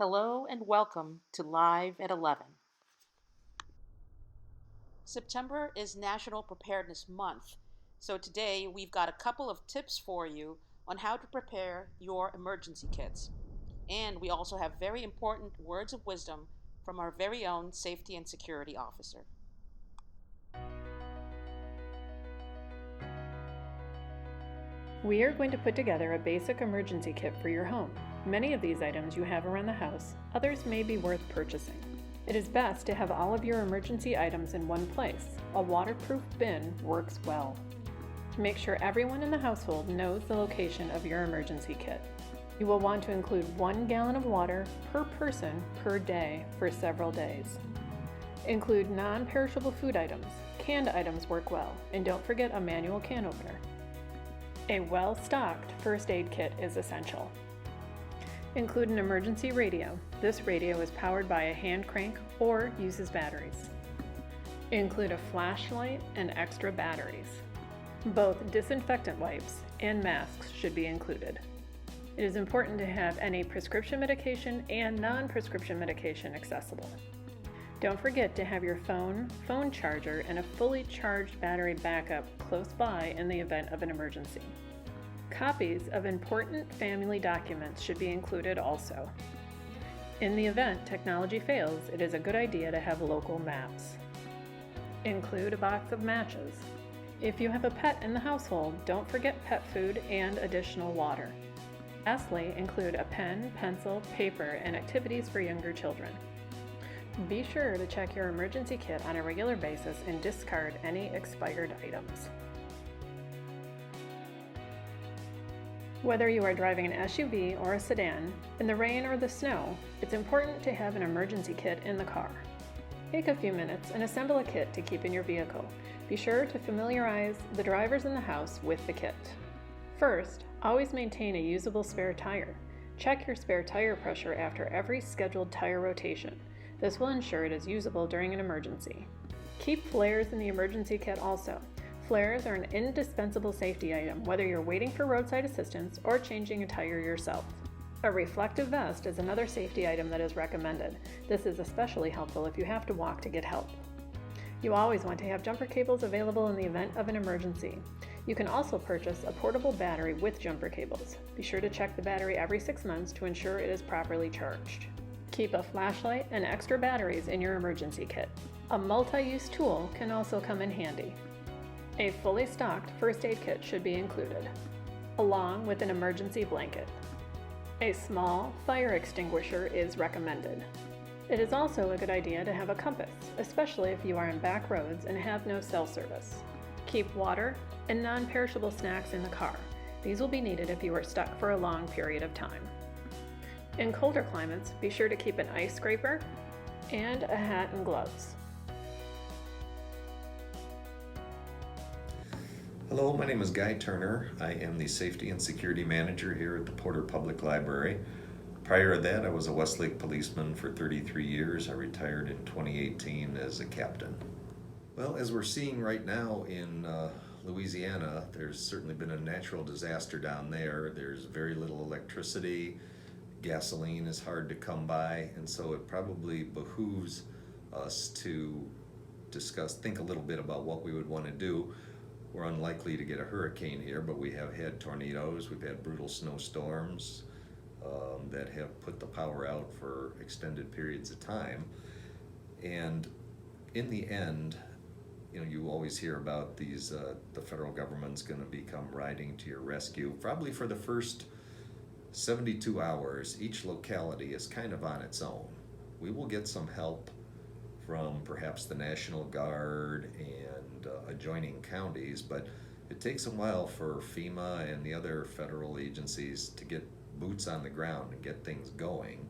Hello and welcome to Live at 11. September is National Preparedness Month, so today we've got a couple of tips for you on how to prepare your emergency kits. And we also have very important words of wisdom from our very own Safety and Security Officer. We are going to put together a basic emergency kit for your home. Many of these items you have around the house, others may be worth purchasing. It is best to have all of your emergency items in one place. A waterproof bin works well. Make sure everyone in the household knows the location of your emergency kit. You will want to include 1 gallon of water per person per day for several days. Include non-perishable food items. Canned items work well, and don't forget a manual can opener. A well-stocked first aid kit is essential. Include an emergency radio. This radio is powered by a hand crank or uses batteries. Include a flashlight and extra batteries. Both disinfectant wipes and masks should be included. It is important to have any prescription medication and non-prescription medication accessible. Don't forget to have your phone charger, and a fully charged battery backup close by in the event of an emergency. Copies of important family documents should be included also. In the event technology fails, it is a good idea to have local maps. Include a box of matches. If you have a pet in the household, don't forget pet food and additional water. Lastly, include a pen, pencil, paper, and activities for younger children. Be sure to check your emergency kit on a regular basis and discard any expired items. Whether you are driving an SUV or a sedan, in the rain or the snow, it's important to have an emergency kit in the car. Take a few minutes and assemble a kit to keep in your vehicle. Be sure to familiarize the drivers in the house with the kit. First, always maintain a usable spare tire. Check your spare tire pressure after every scheduled tire rotation. This will ensure it is usable during an emergency. Keep flares in the emergency kit also. Flares are an indispensable safety item, whether you're waiting for roadside assistance or changing a tire yourself. A reflective vest is another safety item that is recommended. This is especially helpful if you have to walk to get help. You always want to have jumper cables available in the event of an emergency. You can also purchase a portable battery with jumper cables. Be sure to check the battery every 6 months to ensure it is properly charged. Keep a flashlight and extra batteries in your emergency kit. A multi-use tool can also come in handy. A fully stocked first aid kit should be included, along with an emergency blanket. A small fire extinguisher is recommended. It is also a good idea to have a compass, especially if you are in back roads and have no cell service. Keep water and non-perishable snacks in the car. These will be needed if you are stuck for a long period of time. In colder climates, be sure to keep an ice scraper and a hat and gloves. Hello, my name is Guy Turner. I am the Safety and Security Manager here at the Porter Public Library. Prior to that, I was a Westlake policeman for 33 years. I retired in 2018 as a captain. Well, as we're seeing right now in Louisiana, there's certainly been a natural disaster down there. There's very little electricity. Gasoline is hard to come by, and so it probably behooves us to think a little bit about what we would want to do. We're unlikely to get a hurricane here, but we have had tornadoes, we've had brutal snowstorms that have put the power out for extended periods of time. And in the end, you always hear about these, the federal government's going to come riding to your rescue. Probably for the first 72 hours, each locality is kind of on its own. We will get some help from perhaps the National Guard and adjoining counties, but it takes a while for FEMA and the other federal agencies to get boots on the ground and get things going.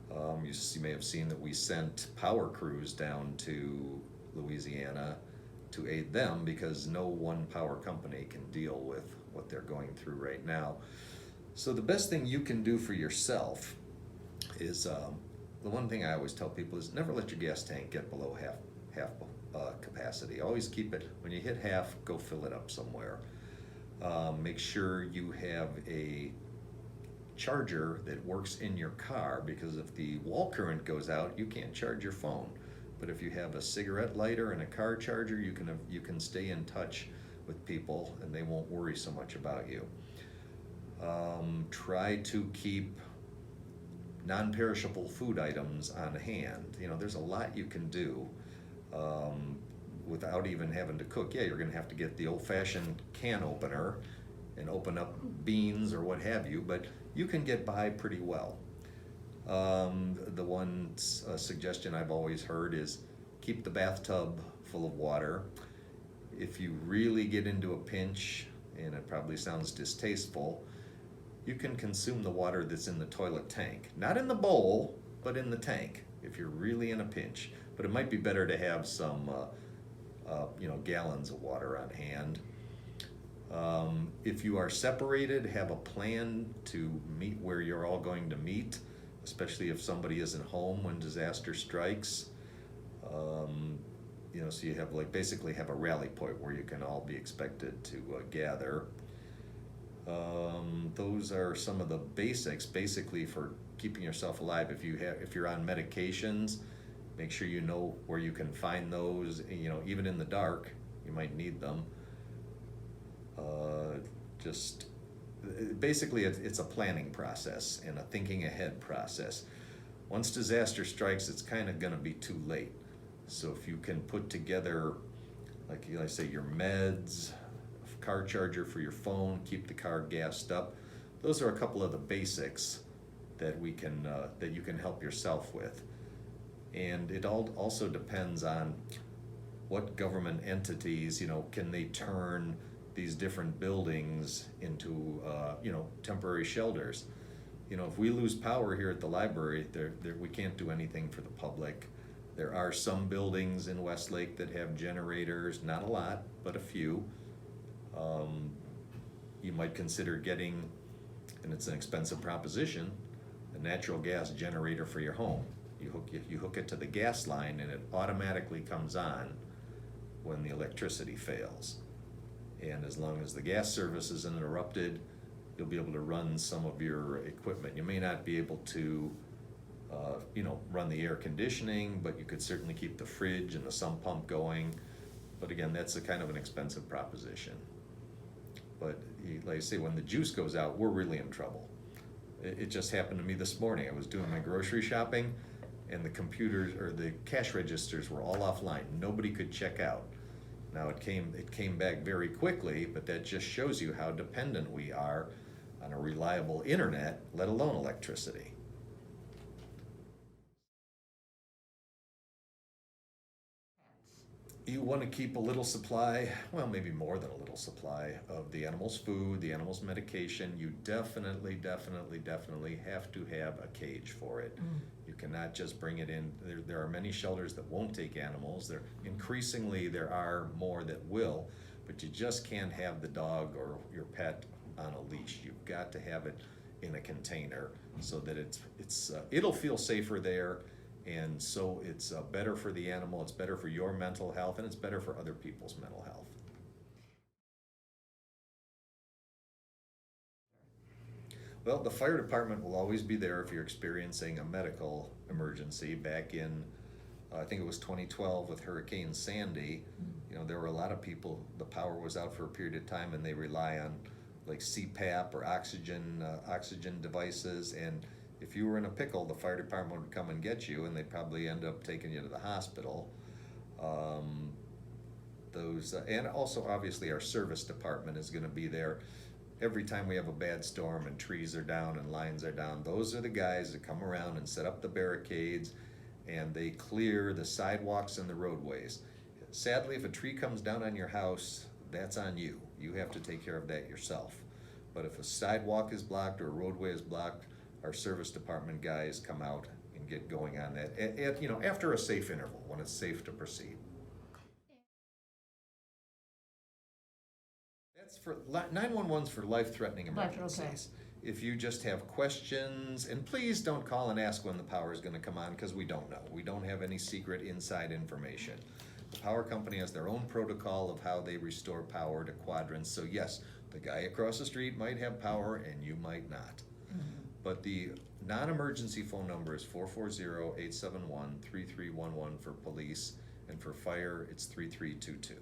You may have seen that we sent power crews down to Louisiana to aid them because no one power company can deal with what they're going through right now. So the best thing you can do for yourself is, the one thing I always tell people is never let your gas tank get below half capacity. Always keep it, when you hit half, go fill it up somewhere. Make sure you have a charger that works in your car, because if the wall current goes out, you can't charge your phone. But if you have a cigarette lighter and a car charger, you can stay in touch with people and they won't worry so much about you. Try to keep non-perishable food items on hand. There's a lot you can do without even having to cook. Yeah, you're going to have to get the old-fashioned can opener and open up beans or what have you, but you can get by pretty well. The one suggestion I've always heard is keep the bathtub full of water. If you really get into a pinch, and it probably sounds distasteful, you can consume the water that's in the toilet tank. Not in the bowl, but in the tank, if you're really in a pinch. But it might be better to have some gallons of water on hand. If you are separated, have a plan to meet where you're all going to meet, especially if somebody isn't home when disaster strikes. So you have basically have a rally point where you can all be expected to gather. Those are some of the basics, basically, for keeping yourself alive. If you're on medications, make sure you know where you can find those. Even in the dark, you might need them. Basically, it's a planning process and a thinking ahead process. Once disaster strikes, it's kind of going to be too late. So if you can put together, like I say, your meds, a car charger for your phone, keep the car gassed up. Those are a couple of the basics that you can help yourself with. And it also depends on what government entities, can they turn these different buildings into, temporary shelters. If we lose power here at the library, we can't do anything for the public. There are some buildings in Westlake that have generators, not a lot, but a few. You might consider getting, and it's an expensive proposition, a natural gas generator for your home. You hook it to the gas line and it automatically comes on when the electricity fails. And as long as the gas service isn't interrupted, you'll be able to run some of your equipment. You may not be able to run the air conditioning, but you could certainly keep the fridge and the sump pump going. But again, that's a kind of an expensive proposition. But like I say, when the juice goes out, we're really in trouble. It just happened to me this morning. I was doing my grocery shopping and the computers or the cash registers were all offline. Nobody could check out. Now it came back very quickly, but that just shows you how dependent we are on a reliable internet, let alone electricity. You want to keep a little supply, well, maybe more than a little supply of the animal's food, the animal's medication. You definitely have to have a cage for it. You cannot just bring it in. There are many shelters that won't take animals. Increasingly, there are more that will, but you just can't have the dog or your pet on a leash. You've got to have it in a container so that it'll feel safer there. And so it's better for the animal, it's better for your mental health, and it's better for other people's mental health. Well, the fire department will always be there if you're experiencing a medical emergency. Back in, I think it was 2012 with Hurricane Sandy, there were a lot of people, the power was out for a period of time and they rely on like CPAP or oxygen devices, and if you were in a pickle, the fire department would come and get you, and they'd probably end up taking you to the hospital. And also, obviously, our service department is going to be there every time we have a bad storm and trees are down and lines are down. Those are the guys that come around and set up the barricades, and they clear the sidewalks and the roadways. Sadly, if a tree comes down on your house, that's on you. You have to take care of that yourself. But if a sidewalk is blocked or a roadway is blocked, our service department guys come out and get going on that after a safe interval, when it's safe to proceed. That's for 911's for life-threatening emergencies. Okay. If you just have questions, and please don't call and ask when the power is going to come on, because we don't know. We don't have any secret inside information. The power company has their own protocol of how they restore power to quadrants. So yes, the guy across the street might have power and you might not. But the non-emergency phone number is 440-871-3311 for police, and for fire, it's 3322.